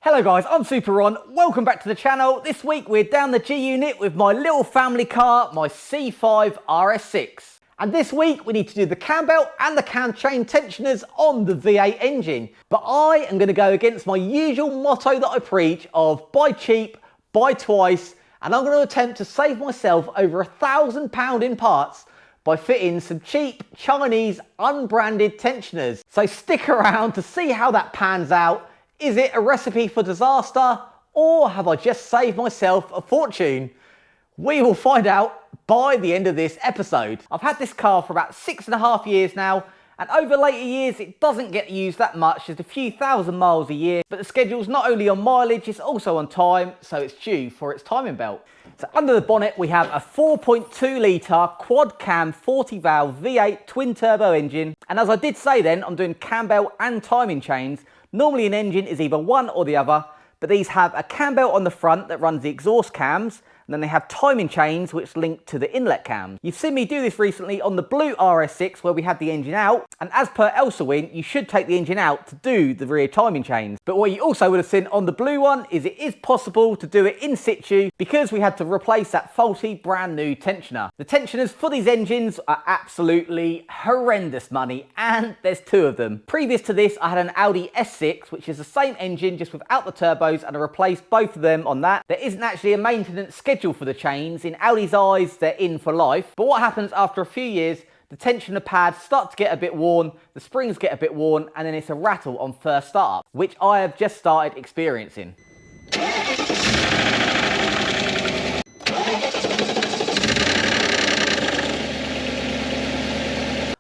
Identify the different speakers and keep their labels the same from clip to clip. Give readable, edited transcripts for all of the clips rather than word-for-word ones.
Speaker 1: Hello guys, I'm Super Ron. Welcome back to the channel. This week we're down the G unit with my little family car, my C5 RS6. And this week we need to do the cam belt and the cam chain tensioners on the V8 engine. But I am going to go against my usual motto that I preach of buy cheap, buy twice, and I'm going to attempt to save myself over £1,000 in parts by fitting some cheap Chinese unbranded tensioners. So stick around to see how that pans out. Is it a recipe for disaster, or have I just saved myself a fortune? We will find out by the end of this episode. I've had this car for about 6.5 years now, and over later years it doesn't get used that much, just a few thousand miles a year, but the schedule's not only on mileage, it's also on time, so it's due for its timing belt. So under the bonnet we have a 4.2 litre quad cam 40 valve V8 twin turbo engine, and as I did say then, I'm doing cam belt and timing chains. Normally an engine is either one or the other, but these have a cam belt on the front that runs the exhaust cams, and then they have timing chains which link to the inlet cams. You've seen me do this recently on the blue RS6 where we had the engine out, and as per Elsewin, you should take the engine out to do the rear timing chains. But what you also would have seen on the blue one is it is possible to do it in situ because we had to replace that faulty brand new tensioner. The tensioners for these engines are absolutely horrendous money, and there's two of them. Previous to this, I had an Audi S6, which is the same engine just without the turbos, and I replaced both of them on that. There isn't actually a maintenance schedule for the chains. In Audi's eyes, they're in for life. But what happens after a few years, the tensioner pads start to get a bit worn, the springs get a bit worn, and then it's a rattle on first startup, which I have just started experiencing.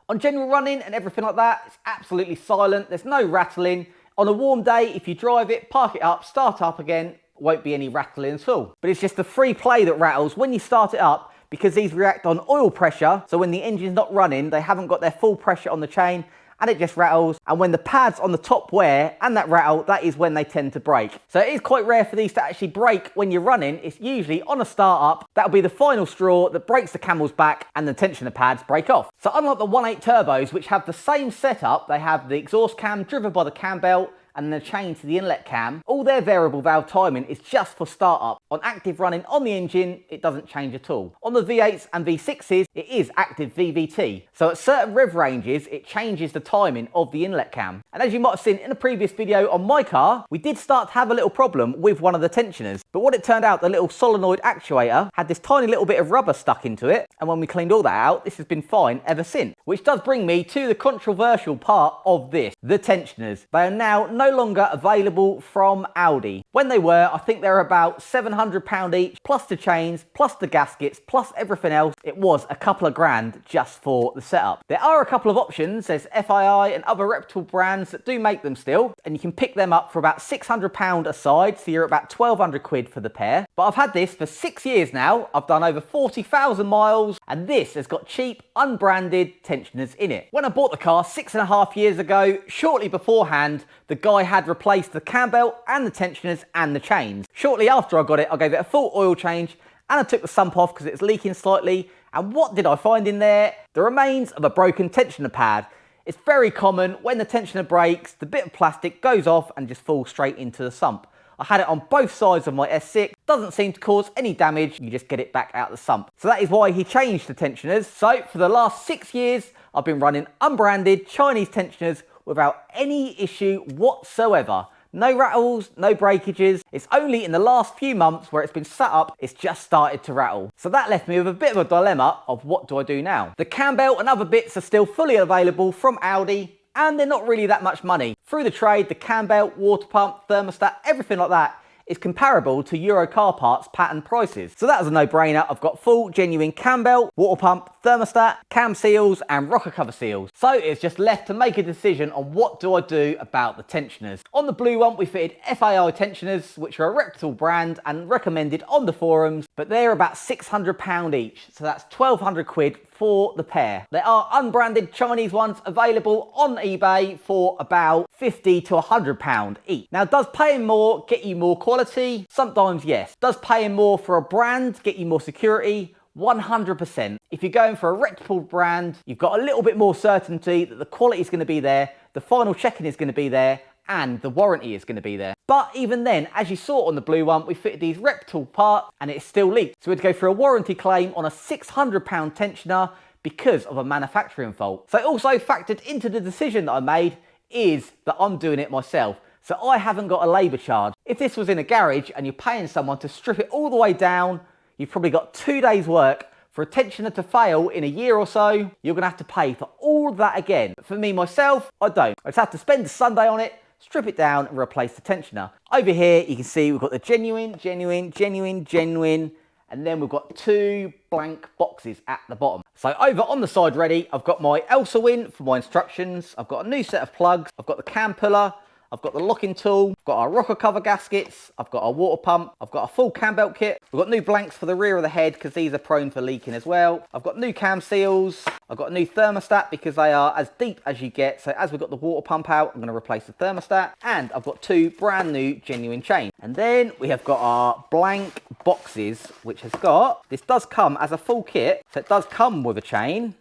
Speaker 1: On general running and everything like that, it's absolutely silent. There's no rattling. On a warm day, if you drive it, park it up, start up again, won't be any rattling at all. But it's just the free play that rattles when you start it up, because these react on oil pressure. So when the engine's not running, they haven't got their full pressure on the chain, and it just rattles. And when the pads on the top wear and that rattle, that is when they tend to break. So it is quite rare for these to actually break when you're running. It's usually on a start up. That'll be the final straw that breaks the camel's back and the tensioner pads break off. So unlike the 1.8 turbos, which have the same setup, they have the exhaust cam driven by the cam belt and then a chain to the inlet cam. All their variable valve timing is just for startup. On active running on the engine, it doesn't change at all. On the V8s and V6s, it is active VVT. So at certain rev ranges, it changes the timing of the inlet cam. And as you might have seen in a previous video on my car, we did start to have a little problem with one of the tensioners. But what it turned out, the little solenoid actuator had this tiny little bit of rubber stuck into it. And when we cleaned all that out, this has been fine ever since. Which does bring me to the controversial part of this, the tensioners. They are now no longer available from Audi. When they were, I think they're about £700 each, plus the chains, plus the gaskets, plus everything else. It was a couple of grand just for the setup. There are a couple of options. There's FII and other reputable brands that do make them still, and you can pick them up for about £600 a side, so you're about 1,200 quid for the pair. But I've had this for 6 years now. I've done over 40,000 miles, and this has got cheap, unbranded tensioners in it. When I bought the car 6.5 years ago, shortly beforehand, the guy had replaced the cam belt and the tensioners and the chains. Shortly after I got it, I gave it a full oil change, and I took the sump off because it was leaking slightly. And what did I find in there? The remains of a broken tensioner pad. It's very common when the tensioner breaks, the bit of plastic goes off and just falls straight into the sump. I had it on both sides of my S6, doesn't seem to cause any damage, you just get it back out the sump. So that is why he changed the tensioners. So for the last 6 years, I've been running unbranded Chinese tensioners without any issue whatsoever. No rattles, no breakages. It's only in the last few months where it's been set up, it's just started to rattle. So that left me with a bit of a dilemma of what do I do now? The cam belt and other bits are still fully available from Audi, and they're not really that much money. Through the trade, the cam belt, water pump, thermostat, everything like that is comparable to Euro car parts pattern prices. So that was a no-brainer. I've got full genuine cam belt, water pump, thermostat, cam seals and rocker cover seals. So it's just left to make a decision on what do I do about the tensioners. On the blue one we fitted FAI tensioners, which are a reputable brand and recommended on the forums, but they're about £600 each, so that's 1,200 quid for the pair. There are unbranded Chinese ones available on eBay for about £50 to £100 each. Now, does paying more get you more quality? Sometimes yes. Does paying more for a brand get you more security? 100%. If you're going for a reputable brand, you've got a little bit more certainty that the quality is going to be there, the final checking is going to be there, and the warranty is going to be there. But even then, as you saw on the blue one, we fitted these reputable parts and it still leaked. So we had to go for a warranty claim on a £600 tensioner because of a manufacturing fault. So also factored into the decision that I made is that I'm doing it myself. So I haven't got a labour charge. If this was in a garage and you're paying someone to strip it all the way down, you've probably got 2 days work. For a tensioner to fail in a year or so, you're gonna have to pay for all that again. But for me, myself, I don't. I just have to spend a Sunday on it, strip it down and replace the tensioner. Over here, you can see we've got the genuine, and then we've got 2 blank boxes at the bottom. So over on the side ready, I've got my Elsa win for my instructions. I've got a new set of plugs. I've got the cam puller. I've got the locking tool, I've got our rocker cover gaskets, I've got our water pump, I've got a full cam belt kit, we've got new blanks for the rear of the head because these are prone for leaking as well. I've got new cam seals, I've got a new thermostat because they are as deep as you get. So as we've got the water pump out, I'm going to replace the thermostat, and I've got 2 brand new genuine chains. And then we have got our blank boxes, which has got, this does come as a full kit, so it does come with a chain.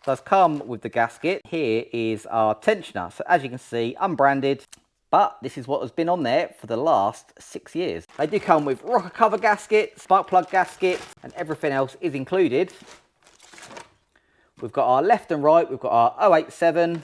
Speaker 1: Does come with the gasket. Here is our tensioner. So as you can see, unbranded. But this is what has been on there for the last 6 years. They do come with rocker cover gasket, spark plug gasket, and everything else is included. We've got our left and right, we've got our 087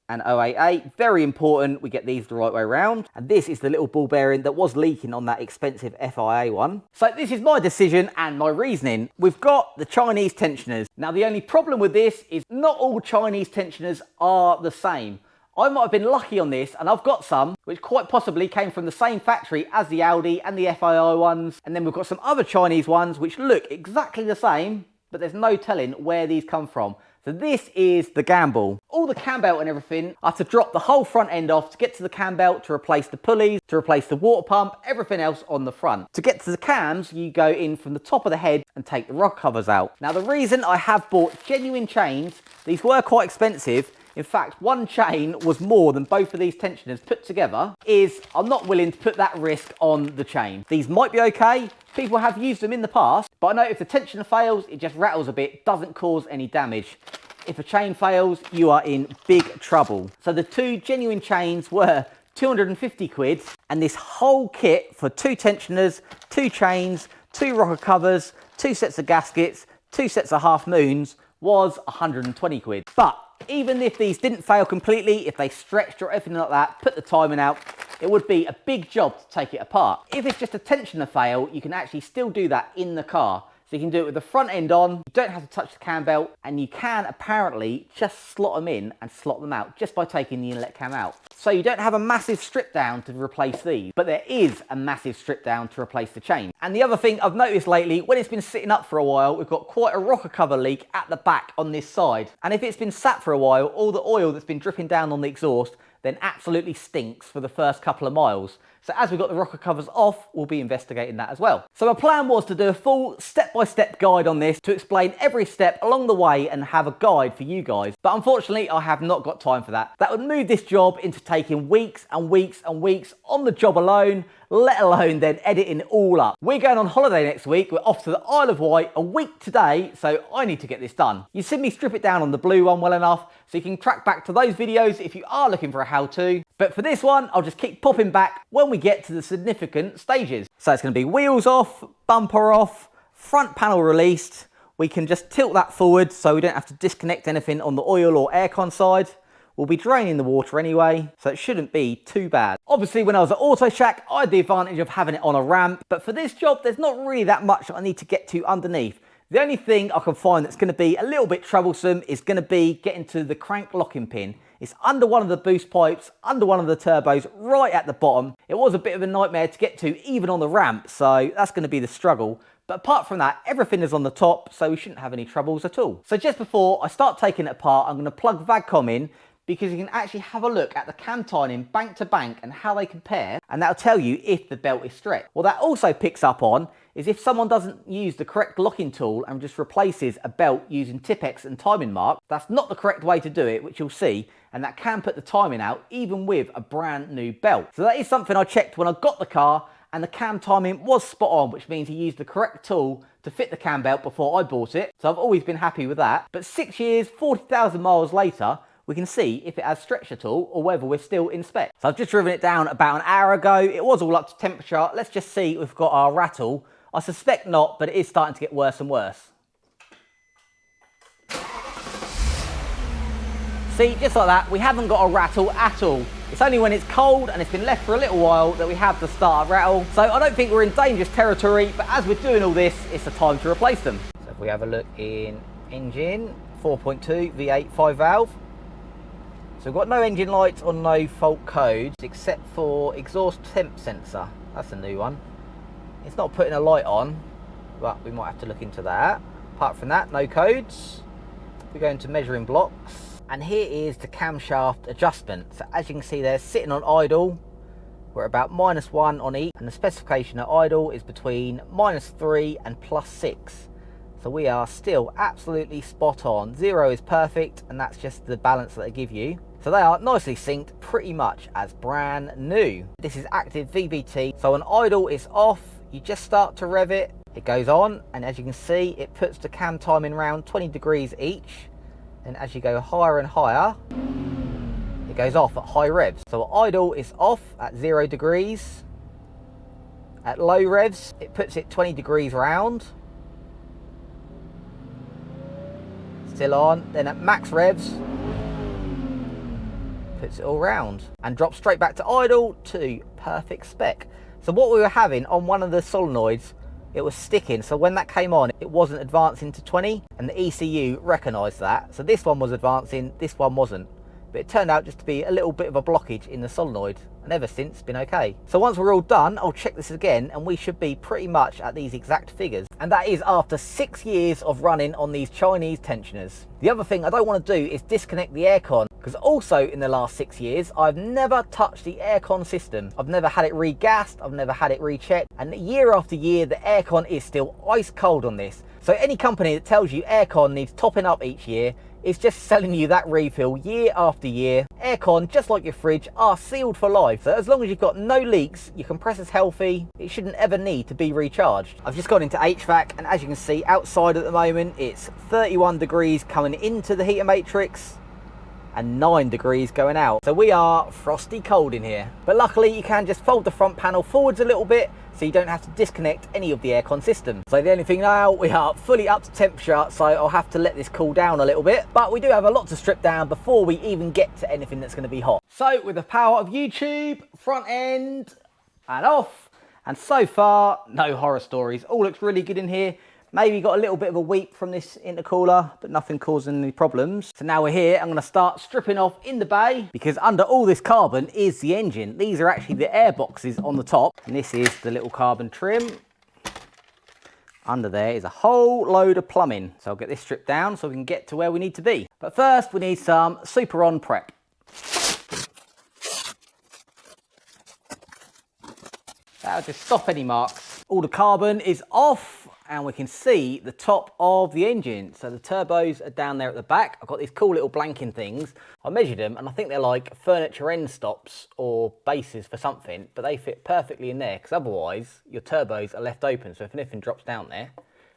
Speaker 1: and 088. Very important we get these the right way around. And this is the little ball bearing that was leaking on that expensive FIA one. So this is my decision and my reasoning. We've got the Chinese tensioners. Now the only problem with this is not all Chinese tensioners are the same. I might have been lucky on this, and I've got some which quite possibly came from the same factory as the Audi and the FII ones. And then we've got some other Chinese ones which look exactly the same, but there's no telling where these come from. So this is the gamble. All the cam belt and everything, I have to drop the whole front end off to get to the cam belt, to replace the pulleys, to replace the water pump, everything else on the front. To get to the cams, you go in from the top of the head and take the rock covers out. Now the reason I have bought genuine chains, these were quite expensive. In fact, one chain was more than both of these tensioners put together, is I'm not willing to put that risk on the chain. These might be okay. People have used them in the past, but I know if the tensioner fails, it just rattles a bit, doesn't cause any damage. If a chain fails, you are in big trouble. So the 2 genuine chains were 250 quid, and this whole kit for 2 tensioners, 2 chains, 2 rocker covers, 2 sets of gaskets, 2 sets of half moons was 120 quid. But even if these didn't fail completely, if they stretched or anything like that, put the timing out, it would be a big job to take it apart. If it's just a tensioner fail, you can actually still do that in the car. So you can do it with the front end on, you don't have to touch the cam belt, and you can apparently just slot them in and slot them out just by taking the inlet cam out. So you don't have a massive strip down to replace these, but there is a massive strip down to replace the chain. And the other thing I've noticed lately, when it's been sitting up for a while, we've got quite a rocker cover leak at the back on this side. And if it's been sat for a while, all the oil that's been dripping down on the exhaust then absolutely stinks for the first couple of miles. So as we've got the rocker covers off, we'll be investigating that as well. So my plan was to do a full step-by-step guide on this to explain every step along the way and have a guide for you guys. But unfortunately, I have not got time for that. That would move this job into taking weeks and weeks and weeks on the job alone, let alone then editing it all up. We're going on holiday next week. We're off to the Isle of Wight a week today, so I need to get this done. You've seen me strip it down on the blue one well enough, so you can track back to those videos if you are looking for a how-to. But for this one, I'll just keep popping back when we get to the significant stages. So it's going to be wheels off, bumper off, front panel released. We can just tilt that forward so we don't have to disconnect anything on the oil or aircon side. We'll be draining the water anyway, so it shouldn't be too bad. Obviously, when I was at Auto Shack, I had the advantage of having it on a ramp, but for this job, there's not really that much I need to get to underneath. The only thing I can find that's going to be a little bit troublesome is going to be getting to the crank locking pin. It's under one of the boost pipes, under one of the turbos, right at the bottom. It was a bit of a nightmare to get to even on the ramp, so that's going to be the struggle. But apart from that, everything is on the top, so we shouldn't have any troubles at all. So just before I start taking it apart, I'm going to plug VAGCOM in, because you can actually have a look at the cam timing bank to bank and how they compare, and that'll tell you if the belt is stretched. What that also picks up on is if someone doesn't use the correct locking tool and just replaces a belt using Tipex and timing mark, that's not the correct way to do it, which you'll see, and that can put the timing out even with a brand new belt. So that is something I checked when I got the car, and the cam timing was spot on, which means he used the correct tool to fit the cam belt before I bought it. So I've always been happy with that. But 6 years, 40,000 miles later, we can see if it has stretched at all or whether we're still in spec. So I've just driven it down about an hour ago. It was all up to temperature. Let's just see if we've got our rattle. I suspect not, but it is starting to get worse and worse. See, just like that, we haven't got a rattle at all. It's only when it's cold and it's been left for a little while that we have the starter rattle. So I don't think we're in dangerous territory, but as we're doing all this, it's the time to replace them. So if we have a look in engine, 4.2 V8 5 valve. So we've got no engine lights or no fault codes, except for exhaust temp sensor. That's a new one. It's not putting a light on, but we might have to look into that. Apart from that, no codes. We go into measuring blocks. And here is the camshaft adjustment. So as you can see there, sitting on idle, we're about -1 on each, and the specification at idle is between -3 and +6. So we are still absolutely spot on. 0 is perfect, and that's just the balance that they give you. So they are nicely synced, pretty much as brand new. This is active VVT. So on idle it's off, you just start to rev it, it goes on, and as you can see, it puts the cam timing round 20 degrees each. And as you go higher and higher, it goes off at high revs. So at idle is off at 0 degrees. At low revs, it puts it 20 degrees round. Still on. Then at max revs, puts it all round and drops straight back to idle to perfect spec. So what we were having on one of the solenoids, it was sticking, so when that came on, it wasn't advancing to 20, and the ECU recognised that. So this one was advancing, this one wasn't. But it turned out just to be a little bit of a blockage in the solenoid, and ever since been okay. So once we're all done, I'll check this again, and we should be pretty much at these exact figures. And that is after 6 years of running on these Chinese tensioners. The other thing I don't want to do is disconnect the aircon, because also in the last 6 years, I've never touched the aircon system. I've never had it re-gassed, I've never had it rechecked, and year after year, the aircon is still ice cold on this. So any company that tells you aircon needs topping up each year is just selling you that refill year after year. Aircon, just like your fridge, are sealed for life. So as long as you've got no leaks, your compressor's healthy, it shouldn't ever need to be recharged. I've just gone into HVAC, and as you can see outside at the moment, it's 31 degrees coming into the heater matrix and 9 degrees going out. So we are frosty cold in here. But luckily you can just fold the front panel forwards a little bit so you don't have to disconnect any of the aircon system. So the only thing now, we are fully up to temperature, so I'll have to let this cool down a little bit. But we do have a lot to strip down before we even get to anything that's going to be hot. So with the power of YouTube, front end and off, and so far no horror stories. All looks really good in here. Maybe got a little bit of a weep from this intercooler, but nothing causing any problems. So now we're here, I'm gonna start stripping off in the bay, because under all this carbon is the engine. These are actually the air boxes on the top, and this is the little carbon trim. Under there is a whole load of plumbing. So I'll get this stripped down so we can get to where we need to be. But first we need some Super-On prep. That'll just stop any marks. All the carbon is off, and we can see the top of the engine. So the turbos are down there at the back. I've got these cool little blanking things. I measured them, and I think they're like furniture end stops or bases for something, but they fit perfectly in there, because otherwise your turbos are left open, so if anything drops down there.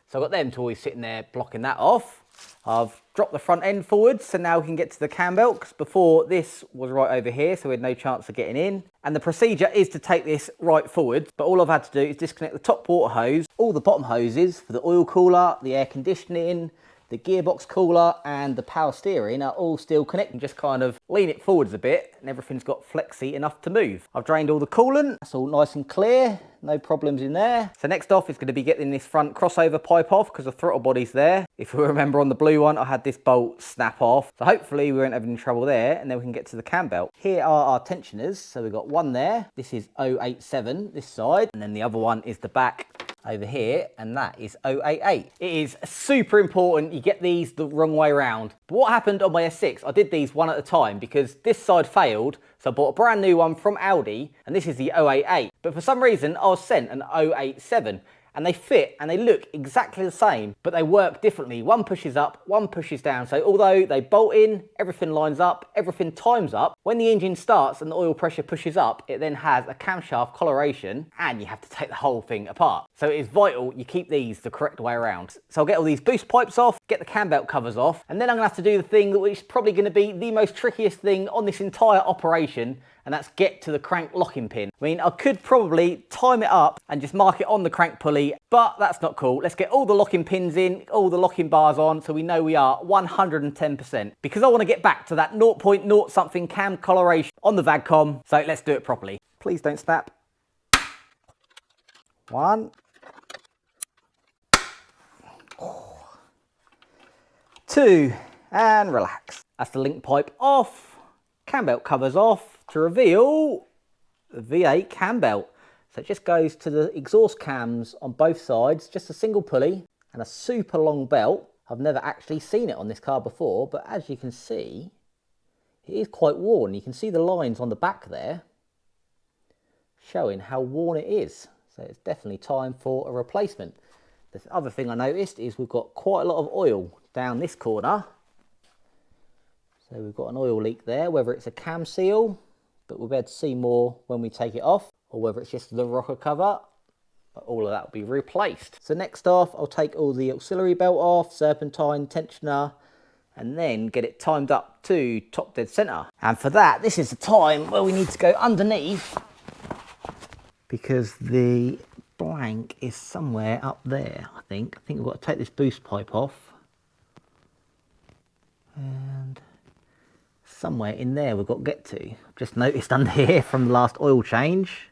Speaker 1: So I've got them to always sitting there blocking that off. I've dropped the front end forwards, so now we can get to the cam belt, because before this was right over here, so we had no chance of getting in. And the procedure is to take this right forward, but all I've had to do is disconnect the top water hose, all the bottom hoses for the oil cooler, the air conditioning, the gearbox cooler and the power steering are all still connected. Just kind of lean it forwards a bit and everything's got flexy enough to move. I've drained all the coolant, it's all nice and clear, no problems in there. So next off is going to be getting this front crossover pipe off because the throttle body's there. If you remember on the blue one, I had this bolt snap off. So hopefully we won't have any trouble there, and then we can get to the cam belt. Here are our tensioners. So we've got one there. This is 087 this side, and then the other one is the back over here, and that is 088. It is super important you get these the wrong way around. But what happened on my S6, I did these one at a time because this side failed, so I bought a brand new one from Audi, and this is the 088. But for some reason, I was sent an 087, and they fit and they look exactly the same, but they work differently. One pushes up, one pushes down. So although they bolt in, everything lines up, everything times up, When the engine starts and the oil pressure pushes up, it then has a camshaft coloration and you have to take the whole thing apart. So it is vital you keep these the correct way around. So I'll get all these boost pipes off, get the cam belt covers off, and then I'm gonna have to do the thing which is probably gonna be the most trickiest thing on this entire operation, and that's get to the crank locking pin. I mean, I could probably time it up and just mark it on the crank pulley, but that's not cool. Let's get all the locking pins in, all the locking bars on, so we know we are 110%. Because I want to get back to that 0.0 something cam coloration on the VAGCOM, so let's do it properly. Please don't snap. 1. 2, and relax. That's the link pipe off, cam belt covers off, to reveal the V8 cam belt. So it just goes to the exhaust cams on both sides, just a single pulley and a super long belt. I've never actually seen it on this car before, but as you can see, it is quite worn. You can see the lines on the back there showing how worn it is. So it's definitely time for a replacement. The other thing I noticed is we've got quite a lot of oil down this corner. So we've got an oil leak there, whether it's a cam seal, but we'll be able to see more when we take it off, or whether it's just the rocker cover, but all of that will be replaced. So next off, I'll take all the auxiliary belt off, serpentine, tensioner, and then get it timed up to top dead center. And for that, this is the time where we need to go underneath, because the blank is somewhere up there, I think. I think we've got to take this boost pipe off. And somewhere in there we've got to get to. I've just noticed under here from the last oil change,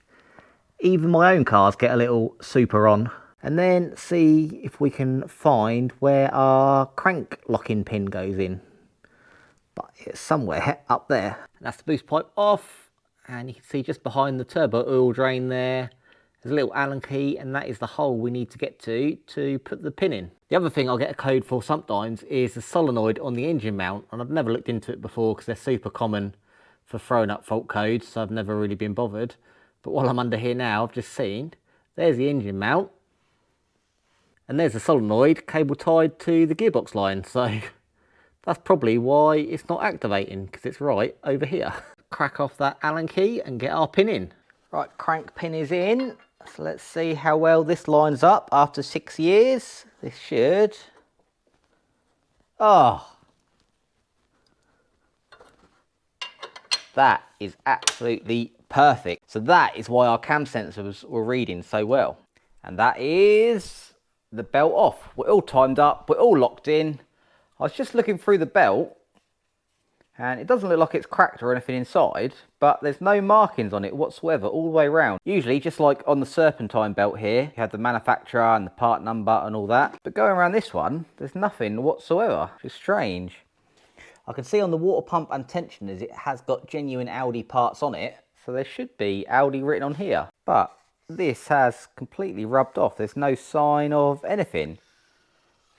Speaker 1: even my own cars get a little super on. And then see if we can find where our crank locking pin goes in. But it's somewhere up there. And that's the boost pipe off, and you can see just behind the turbo oil drain there, there's a little Allen key, and that is the hole we need to get to put the pin in. The other thing I'll get a code for sometimes is the solenoid on the engine mount, and I've never looked into it before because they're super common for throwing up fault codes, so I've never really been bothered. But while I'm under here now, I've just seen, there's the engine mount, and there's the solenoid cable tied to the gearbox line, so that's probably why it's not activating, because it's right over here. Crack off that Allen key and get our pin in. Right, crank pin is in. So let's see how well this lines up after 6 years. This should. Oh, that is absolutely perfect. So that is why our cam sensors were reading so well. And that is the belt off. We're all timed up, we're all locked in. I was just looking through the belt, and it doesn't look like it's cracked or anything inside, but there's no markings on it whatsoever all the way around. Usually, just like on the serpentine belt here, you have the manufacturer and the part number and all that. But going around this one, there's nothing whatsoever, which is strange. I can see on the water pump and tensioners, it has got genuine Audi parts on it, so there should be Audi written on here. But this has completely rubbed off. There's no sign of anything.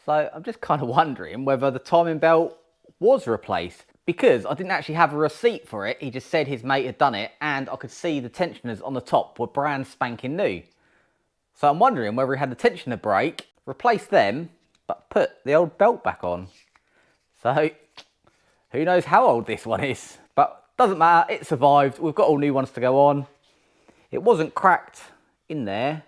Speaker 1: So I'm just kind of wondering whether the timing belt was replaced, because I didn't actually have a receipt for it. He just said his mate had done it, and I could see the tensioners on the top were brand spanking new. So I'm wondering whether he had the tensioner break, replaced them, but put the old belt back on. So who knows how old this one is, but doesn't matter, it survived. We've got all new ones to go on. It wasn't cracked in there,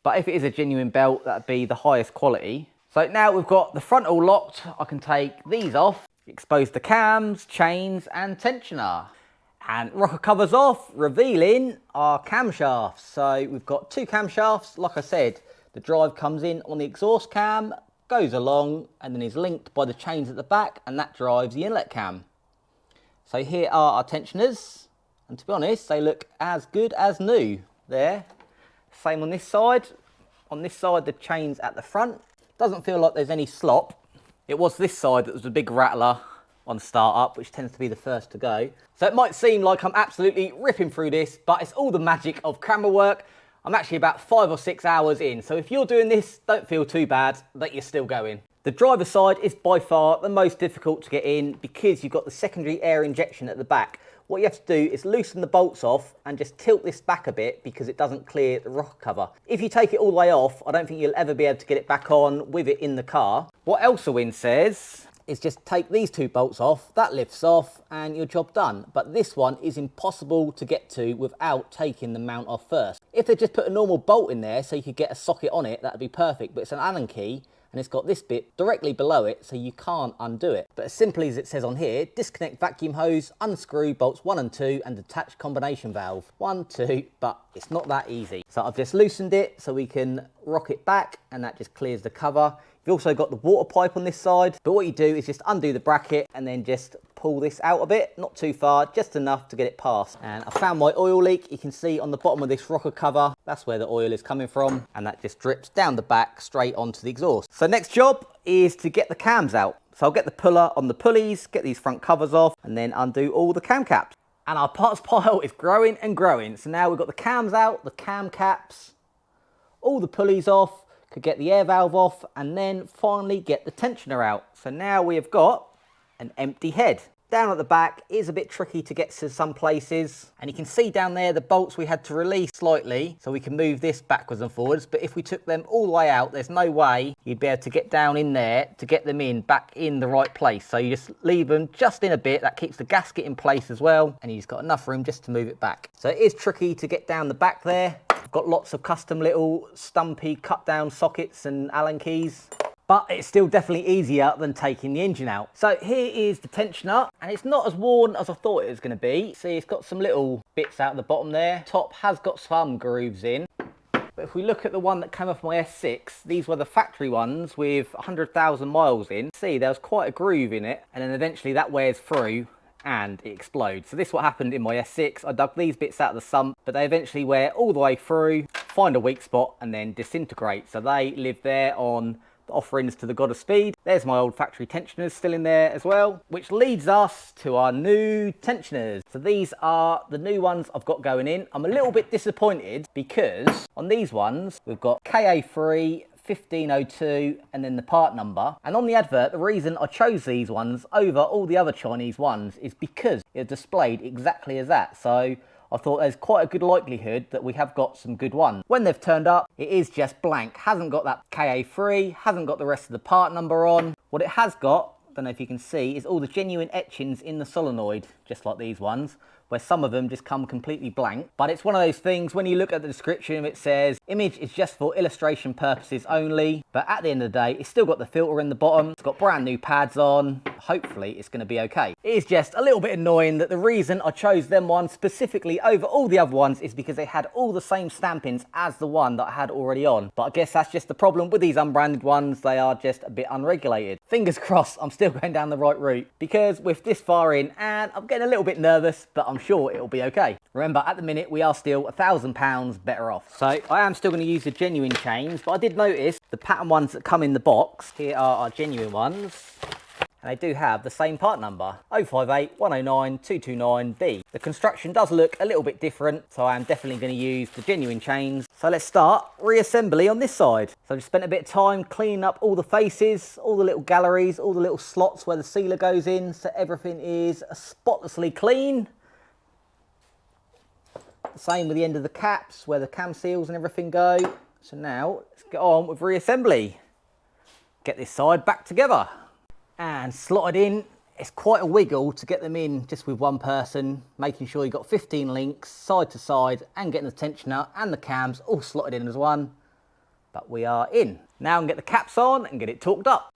Speaker 1: but if it is a genuine belt, that'd be the highest quality. So now we've got the front all locked, I can take these off, expose the cams, chains and tensioner. And rocker covers off, revealing our camshafts. So we've got 2 camshafts. Like I said, the drive comes in on the exhaust cam, goes along, and then is linked by the chains at the back, and that drives the inlet cam. So here are our tensioners, and to be honest, they look as good as new there. Same on this side. On this side, the chains at the front. Doesn't feel like there's any slop. It was this side that was a big rattler on startup, which tends to be the first to go. So it might seem like I'm absolutely ripping through this, but it's all the magic of camera work. I'm actually about 5 or 6 hours in, so if you're doing this, don't feel too bad that you're still going. The driver's side is by far the most difficult to get in because you've got the secondary air injection at the back. What you have to do is loosen the bolts off and just tilt this back a bit because it doesn't clear the rocker cover. If you take it all the way off, I don't think you'll ever be able to get it back on with it in the car. What Elsewin says is just take these 2 bolts off, that lifts off and your job done. But this one is impossible to get to without taking the mount off first. If they just put a normal bolt in there so you could get a socket on it, that'd be perfect, but it's an Allen key and it's got this bit directly below it so you can't undo it. But as simply as it says on here, disconnect vacuum hose, unscrew bolts 1 and 2 and detach combination valve. 1, 2, but it's not that easy. So I've just loosened it so we can rock it back and that just clears the cover. You've also got the water pipe on this side, but what you do is just undo the bracket and then just pull this out a bit, not too far, just enough to get it past. And I found my oil leak. You can see on the bottom of this rocker cover, that's where the oil is coming from, and that just drips down the back straight onto the exhaust. So next job is to get the cams out. So I'll get the puller on the pulleys, get these front covers off, and then undo all the cam caps. And our parts pile is growing and growing. So now we've got the cams out, the cam caps, all the pulleys off, could get the air valve off, and then finally get the tensioner out. So now we have got an empty head. Down at the back is a bit tricky to get to some places, and you can see down there the bolts we had to release slightly so we can move this backwards and forwards, but if we took them all the way out, there's no way you'd be able to get down in there to get them in back in the right place. So you just leave them just in a bit, that keeps the gasket in place as well, and you've got enough room just to move it back. So it is tricky to get down the back there. I've got lots of custom little stumpy cut down sockets and Allen keys, but it's still definitely easier than taking the engine out. So here is the tensioner, and it's not as worn as I thought it was going to be. See, it's got some little bits out the bottom there. Top has got some grooves in. But if we look at the one that came off my S6, these were the factory ones with 100,000 miles in. See, there was quite a groove in it, and then eventually that wears through and it explodes. So this is what happened in my S6. I dug these bits out of the sump, but they eventually wear all the way through, find a weak spot, and then disintegrate. So they live there on the offerings to the god of speed. There's my old factory tensioners still in there as well, which leads us to our new tensioners. So these are the new ones I've got going in. I'm a little bit disappointed because on these ones, we've got KA3, 1502 and then the part number, and on the advert the reason I chose these ones over all the other Chinese ones is because they're displayed exactly as that. So I thought there's quite a good likelihood that we have got some good ones. When they've turned up, it is just blank, hasn't got that KA3, hasn't got the rest of the part number on. What it has got, I don't know if you can see, is all the genuine etchings in the solenoid, just like these ones, where some of them just come completely blank. But it's one of those things, when you look at the description, it says, image is just for illustration purposes only. But at the end of the day, it's still got the filter in the bottom. It's got brand new pads on. Hopefully it's going to be okay. It is just a little bit annoying that the reason I chose them ones specifically over all the other ones is because they had all the same stampings as the one that I had already on. But I guess that's just the problem with these unbranded ones. They are just a bit unregulated. Fingers crossed I'm still going down the right route, because with this far in, and I'm getting a little bit nervous, but I'm sure it'll be okay. Remember, at the minute we are still £1,000 better off. So I am still going to use the genuine chains, but I did notice the pattern ones that come in the box, here are our genuine ones, and they do have the same part number, 058 109 229B. The construction does look a little bit different, so I am definitely going to use the genuine chains. So let's start reassembly on this side. So I've spent a bit of time cleaning up all the faces, all the little galleries, all the little slots where the sealer goes in, so everything is spotlessly clean. Same with the end of the caps where the cam seals and everything go. So now let's get on with reassembly. Get this side back together and slotted in. It's quite a wiggle to get them in just with one person, making sure you've got 15 links side to side and getting the tensioner and the cams all slotted in as one. But we are in. Now I can get the caps on and get it torqued up.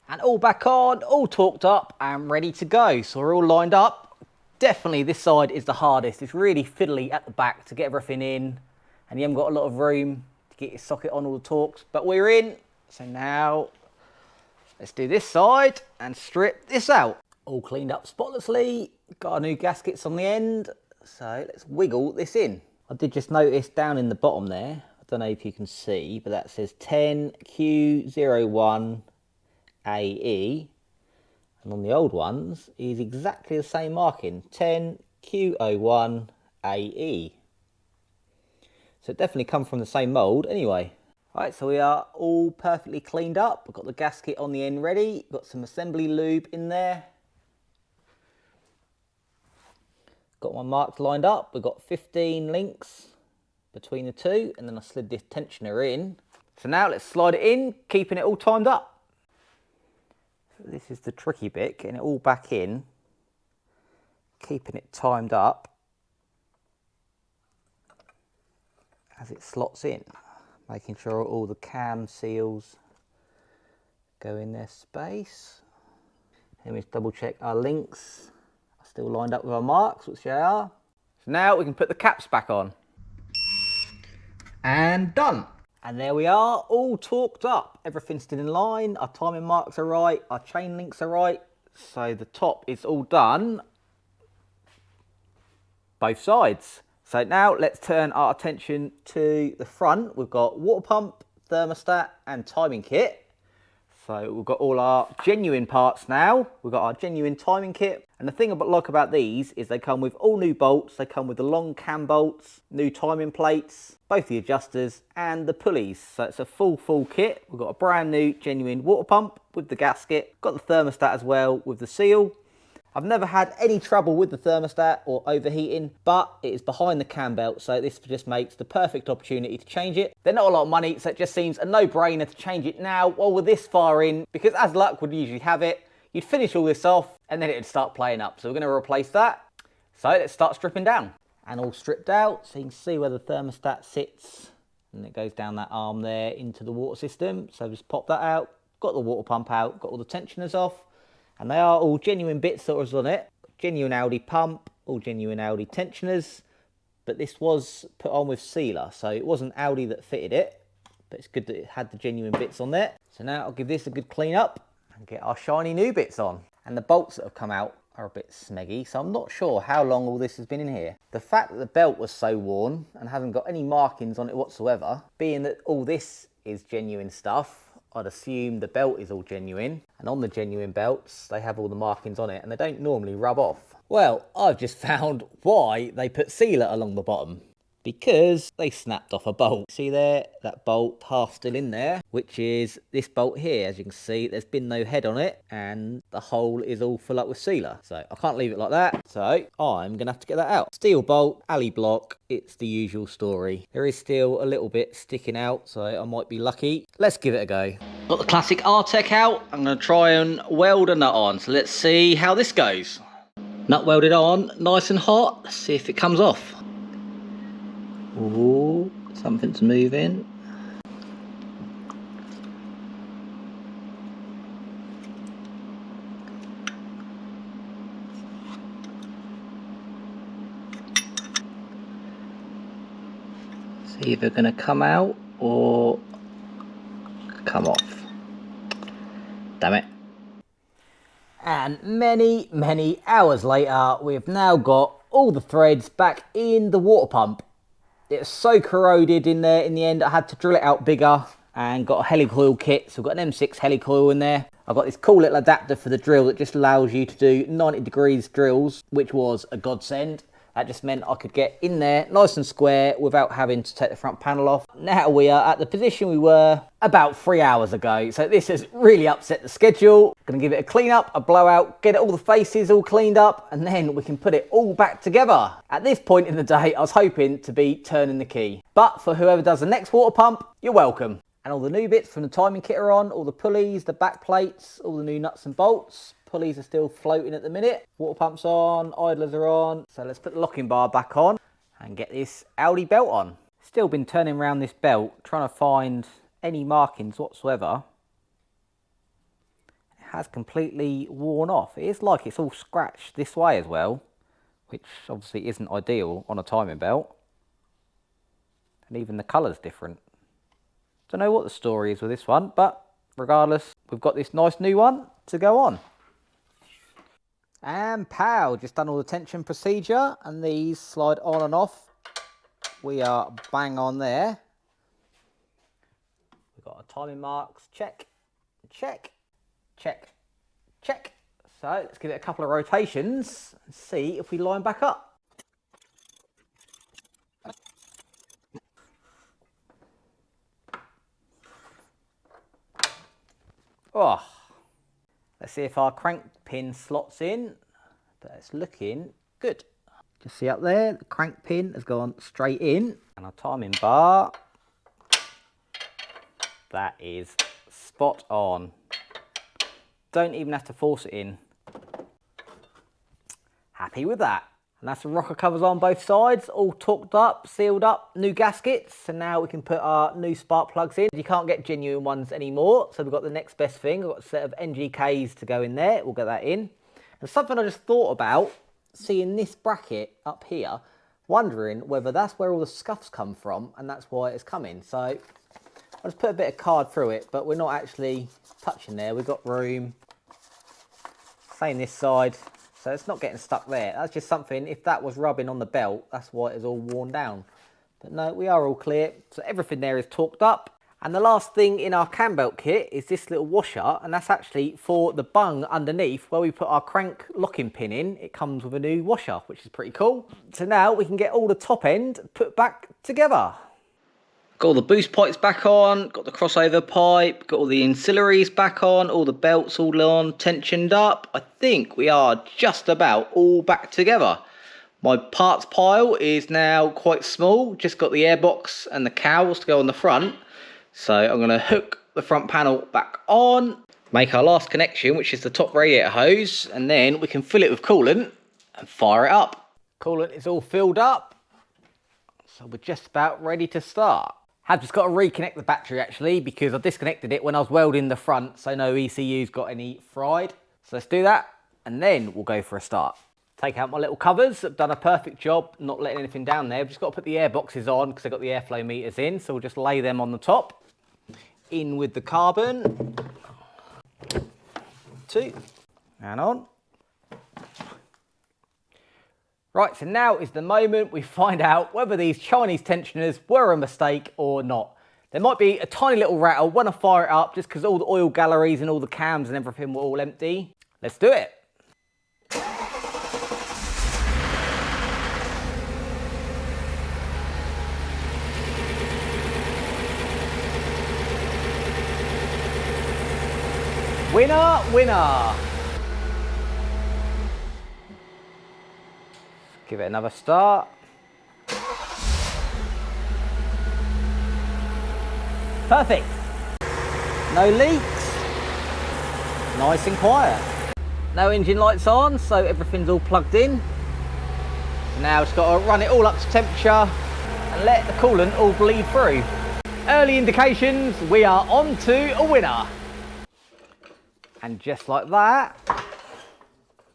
Speaker 1: And all back on, all torqued up and ready to go. So we're all lined up. Definitely this side is the hardest. It's really fiddly at the back to get everything in, and you haven't got a lot of room to get your socket on all the torques, but we're in. So now let's do this side and strip this out. All cleaned up spotlessly. Got our new gaskets on the end. So let's wiggle this in. I did just notice down in the bottom there, I don't know if you can see, but that says 10Q01 AE, and on the old ones is exactly the same marking, 10Q01 AE. So it definitely come from the same mould anyway. Right, so we are all perfectly cleaned up. We've got the gasket on the end ready, got some assembly lube in there. Got my marks lined up, we've got 15 links between the two, and then I slid this tensioner in. So now let's slide it in, keeping it all timed up. So this is the tricky bit, getting it all back in, keeping it timed up as it slots in, making sure all the cam seals go in their space. Then we just double check our links are still lined up with our marks, which they are. So now we can put the caps back on. And done. And there we are, all torqued up. Everything's still in line, our timing marks are right, our chain links are right. So the top is all done, both sides. So now let's turn our attention to the front. We've got water pump, thermostat and timing kit. So we've got all our genuine parts now. We've got our genuine timing kit. And the thing I like about these is they come with all new bolts. They come with the long cam bolts, new timing plates, both the adjusters and the pulleys. So it's a full kit. We've got a brand new genuine water pump with the gasket. Got the thermostat as well with the seal. I've never had any trouble with the thermostat or overheating, but it is behind the cam belt, so this just makes the perfect opportunity to change it. They're not a lot of money, so it just seems a no-brainer to change it now while we're this far in, because as luck would usually have it, you'd finish all this off and then it'd start playing up. So we're going to replace that. So let's start stripping down. And all stripped out, so you can see where the thermostat sits, and it goes down that arm there into the water system. So just pop that out, got the water pump out, got all the tensioners off. And they are all genuine bits that was on it. Genuine Audi pump, all genuine Audi tensioners. But this was put on with sealer, so it wasn't Audi that fitted it. But it's good that it had the genuine bits on there. So now I'll give this a good clean up and get our shiny new bits on. And the bolts that have come out are a bit smeggy, so I'm not sure how long all this has been in here. The fact that the belt was so worn and hasn't got any markings on it whatsoever, being that all this is genuine stuff, I'd assume the belt is all genuine, and on the genuine belts they have all the markings on it and they don't normally rub off. Well, I've just found why they put sealer along the bottom. Because they snapped off a bolt. See there, that bolt half still in there, which is this bolt here. As you can see, there's been no head on it and the hole is all full up with sealer. So I can't leave it like that. So I'm gonna have to get that out. Steel bolt, alley block, it's the usual story. There is still a little bit sticking out, so I might be lucky. Let's give it a go. Got the classic R-Tech out. I'm gonna try and weld a nut on. So let's see how this goes. Nut welded on, nice and hot. Let's see if it comes off. Ooh, something's moving. It's either going to come out or come off. Damn it. And many hours later, we've now got all the threads back in the water pump. It's so corroded in there in the end, I had to drill it out bigger and got a helicoil kit. So I've got an M6 helicoil in there. I've got this cool little adapter for the drill that just allows you to do 90 degrees drills, which was a godsend. That just meant I could get in there nice and square without having to take the front panel off. Now we are at the position we were about 3 hours ago. So this has really upset the schedule. Gonna give it a clean up, a blowout, get all the faces all cleaned up, and then we can put it all back together. At this point in the day, I was hoping to be turning the key. But for whoever does the next water pump, you're welcome. And all the new bits from the timing kit are on, all the pulleys, the back plates, all the new nuts and bolts. Pulleys are still floating at the minute. Water pump's on, idlers are on. So let's put the locking bar back on and get this Audi belt on. Still been turning around this belt, trying to find any markings whatsoever. It has completely worn off. It is like it's all scratched this way as well, which obviously isn't ideal on a timing belt. And even the colour's different. Don't know what the story is with this one, but regardless, we've got this nice new one to go on. And pow, just done all the tension procedure, and these slide on and off. We are bang on there. We've got our timing marks, check, check, check, check. So let's give it a couple of rotations and see if we line back up. Oh. Let's see if our crank pin slots in, but it's looking good. Just see up there, the crank pin has gone straight in. And our timing bar, that is spot on. Don't even have to force it in. Happy with that. And that's the rocker covers on both sides, all torqued up, sealed up, new gaskets. So now we can put our new spark plugs in. You can't get genuine ones anymore, so we've got the next best thing. We've got a set of NGKs to go in there. We'll get that in. And something I just thought about, seeing this bracket up here, wondering whether that's where all the scuffs come from and that's why it's coming. So I'll just put a bit of card through it, but we're not actually touching there. We've got room. Same this side. So it's not getting stuck there. That's just something, if that was rubbing on the belt, that's why it's all worn down. But no, we are all clear. So everything there is torqued up. And the last thing in our cam belt kit is this little washer, and that's actually for the bung underneath where we put our crank locking pin in. It comes with a new washer, which is pretty cool. So now we can get all the top end put back together. Got all the boost pipes back on, got the crossover pipe, got all the ancillaries back on, all the belts all on, tensioned up. I think we are just about all back together. My parts pile is now quite small, just got the airbox and the cowls to go on the front. So I'm going to hook the front panel back on, make our last connection, which is the top radiator hose, and then we can fill it with coolant and fire it up. Coolant is all filled up, so we're just about ready to start. I've just got to reconnect the battery actually, because I disconnected it when I was welding the front, so no ECU's got any fried. So let's do that, and then we'll go for a start. Take out my little covers. I've done a perfect job not letting anything down there. I've just got to put the air boxes on because I've got the airflow meters in, so we'll just lay them on the top. In with the carbon. 2, and on. Right, so now is the moment we find out whether these Chinese tensioners were a mistake or not. There might be a tiny little rattle when I fire it up just because all the oil galleries and all the cams and everything were all empty. Let's do it. Winner, winner. Give it another start. Perfect. No leaks. Nice and quiet. No engine lights on, so everything's all plugged in. Now just got to run it all up to temperature and let the coolant all bleed through. Early indications, we are on to a winner. And just like that,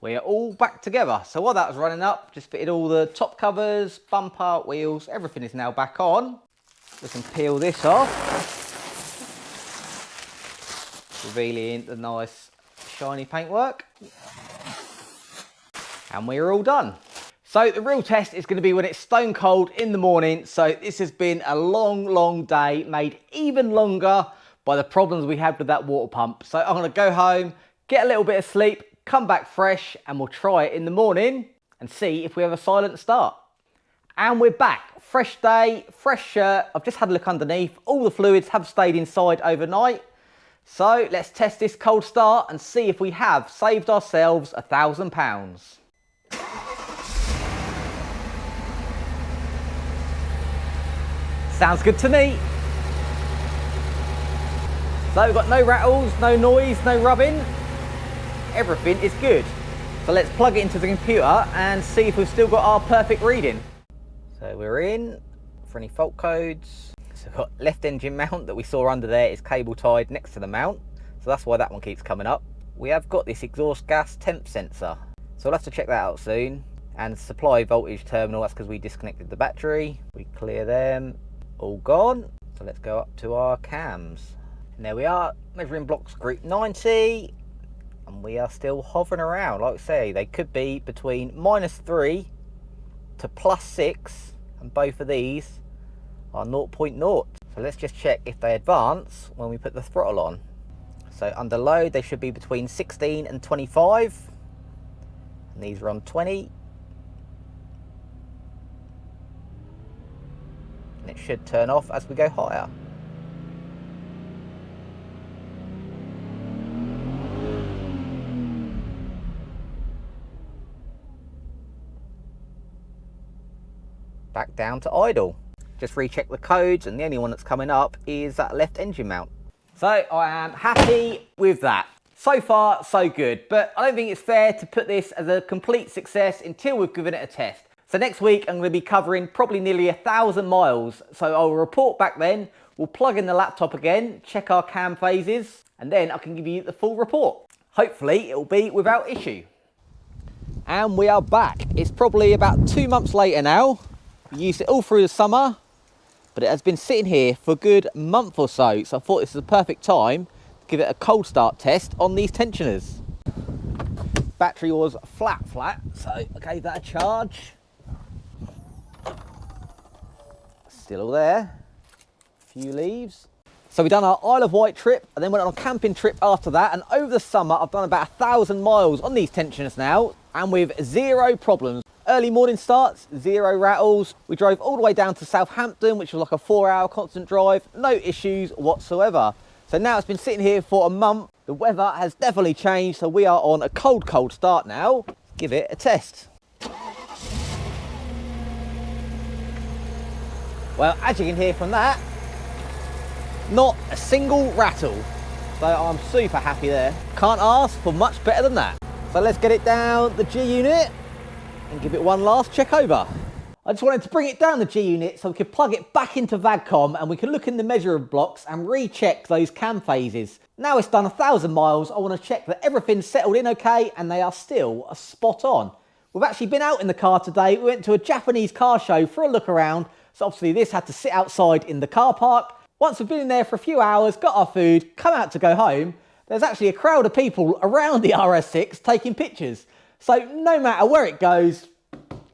Speaker 1: we are all back together. So while that was running up, just fitted all the top covers, bumper, wheels, everything is now back on. We can peel this off, revealing the nice shiny paintwork. And we're all done. So the real test is going to be when it's stone cold in the morning. So this has been a long, long day, made even longer by the problems we had with that water pump. So I'm going to go home, get a little bit of sleep, come back fresh, and we'll try it in the morning and see if we have a silent start. And we're back. Fresh day, fresh shirt. I've just had a look underneath. All the fluids have stayed inside overnight. So let's test this cold start and see if we have saved ourselves £1,000. Sounds good to me. So we've got no rattles, no noise, no rubbing. Everything is good. So let's plug it into the computer and see if we've still got our perfect reading. So we're in for any fault codes. So we've got left engine mount that we saw under there is cable tied next to the mount. So that's why that one keeps coming up. We have got this exhaust gas temp sensor. So we'll have to check that out soon. And supply voltage terminal, that's because we disconnected the battery. We clear them, all gone. So let's go up to our cams. And there we are, measuring blocks group 90, and we are still hovering around. Like I say, they could be between -3 to +6, and both of these are 0.0. So let's just check if they advance when we put the throttle on. So under load, they should be between 16 and 25, and these are on 20. And it should turn off as we go higher. back down to idle. Just recheck the codes, and the only one that's coming up is that left engine mount. So I am happy with that. So far, so good, but I don't think it's fair to put this as a complete success until we've given it a test. So next week, I'm going to be covering probably nearly 1,000 miles. So I'll report back then. We'll plug in the laptop again, check our cam phases, and then I can give you the full report. Hopefully, it'll be without issue. And we are back. It's probably about 2 months later now. We used it all through the summer, but it has been sitting here for a good month or so. So I thought this is the perfect time to give it a cold start test on these tensioners. Battery was flat, so I gave that a charge. Still all there. Few leaves. So we've done our Isle of Wight trip and then went on a camping trip after that, and over the summer I've done about 1,000 miles on these tensioners now, and with zero problems. Early morning starts, zero rattles. We drove all the way down to Southampton, which was like a 4-hour constant drive, no issues whatsoever. So now it's been sitting here for a month. The weather has definitely changed, so we are on a cold start now. Give it a test. Well, as you can hear from that, not a single rattle. So I'm super happy there. Can't ask for much better than that. So let's get it down the G unit and give it one last check over. I just wanted to bring it down the G unit so we could plug it back into VAGCOM and we can look in the measuring blocks and recheck those cam phases. Now it's done 1,000 miles, I want to check that everything's settled in okay and they are still spot on. We've actually been out in the car today. We went to a Japanese car show for a look around. So obviously this had to sit outside in the car park. Once we've been in there for a few hours, got our food, come out to go home, there's actually a crowd of people around the RS6 taking pictures. So no matter where it goes,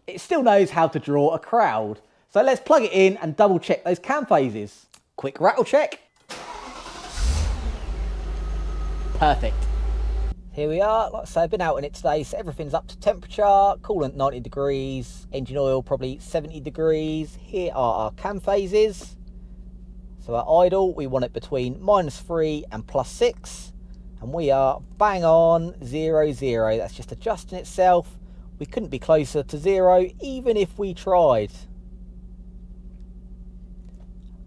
Speaker 1: it still knows how to draw a crowd. So let's plug it in and double check those cam phases. Quick rattle check. Perfect. Here we are. Like I say, I've been out in it today, so everything's up to temperature. Coolant 90 degrees, engine oil probably 70 degrees. Here are our cam phases. So our idle, we want it between -3 and +6. And we are bang on 0, 0. That's just adjusting itself. We couldn't be closer to 0 even if we tried.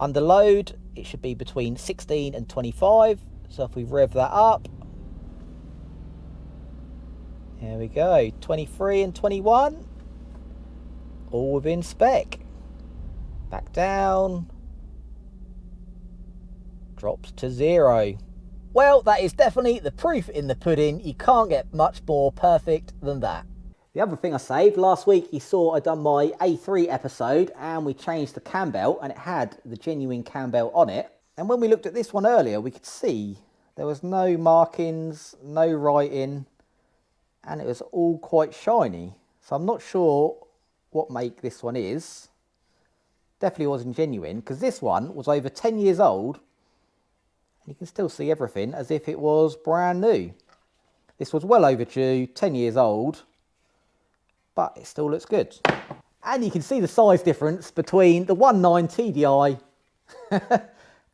Speaker 1: Under load, it should be between 16 and 25. So if we rev that up, here we go, 23 and 21, all within spec. Back down, drops to 0. Well, that is definitely the proof in the pudding. You can't get much more perfect than that. The other thing I saved, last week you saw I done my A3 episode and we changed the cam belt and it had the genuine cam belt on it. And when we looked at this one earlier, we could see there was no markings, no writing, and it was all quite shiny. So I'm not sure what make this one is. Definitely wasn't genuine, because this one was over 10 years old and you can still see everything as if it was brand new. This was well overdue, 10 years old, but it still looks good. And you can see the size difference between the 1.9 TDI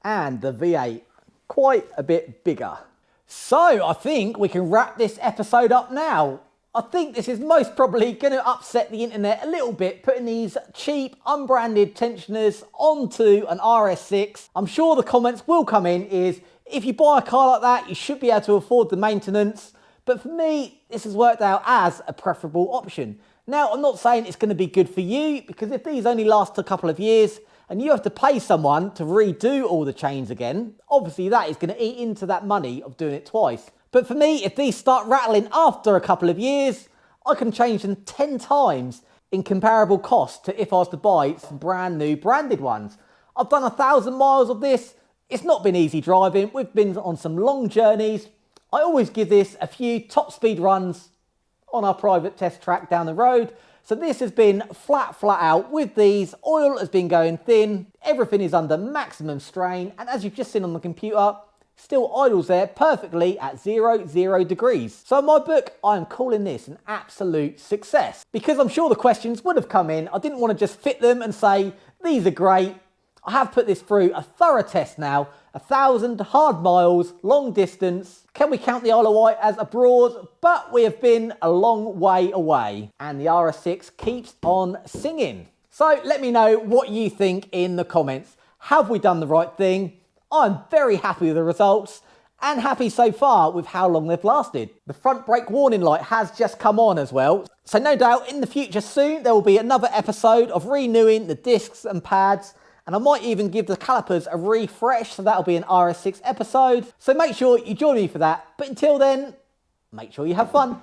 Speaker 1: and the V8. Quite a bit bigger. So I think we can wrap this episode up now. I think this is most probably going to upset the internet a little bit, putting these cheap, unbranded tensioners onto an RS6. I'm sure the comments will come in is, if you buy a car like that, you should be able to afford the maintenance. But for me, this has worked out as a preferable option. Now, I'm not saying it's going to be good for you, because if these only last a couple of years and you have to pay someone to redo all the chains again, obviously that is going to eat into that money of doing it twice. But for me, if these start rattling after a couple of years, I can change them 10 times in comparable cost to if I was to buy some brand new branded ones. I've done 1,000 miles of this. It's not been easy driving. We've been on some long journeys. I always give this a few top speed runs on our private test track down the road. So this has been flat out with these. Oil has been going thin. Everything is under maximum strain. And as you've just seen on the computer, still idles there perfectly at 0, 0 degrees. So in my book, I am calling this an absolute success. Because I'm sure the questions would have come in. I didn't want to just fit them and say, these are great. I have put this through a thorough test now. 1,000 hard miles, long distance. Can we count the Isle of Wight as abroad? But we have been a long way away. And the RS6 keeps on singing. So let me know what you think in the comments. Have we done the right thing? I'm very happy with the results and happy so far with how long they've lasted. The front brake warning light has just come on as well. So no doubt in the future soon there will be another episode of renewing the discs and pads, and I might even give the calipers a refresh, so that'll be an RS6 episode. So make sure you join me for that. But until then, make sure you have fun.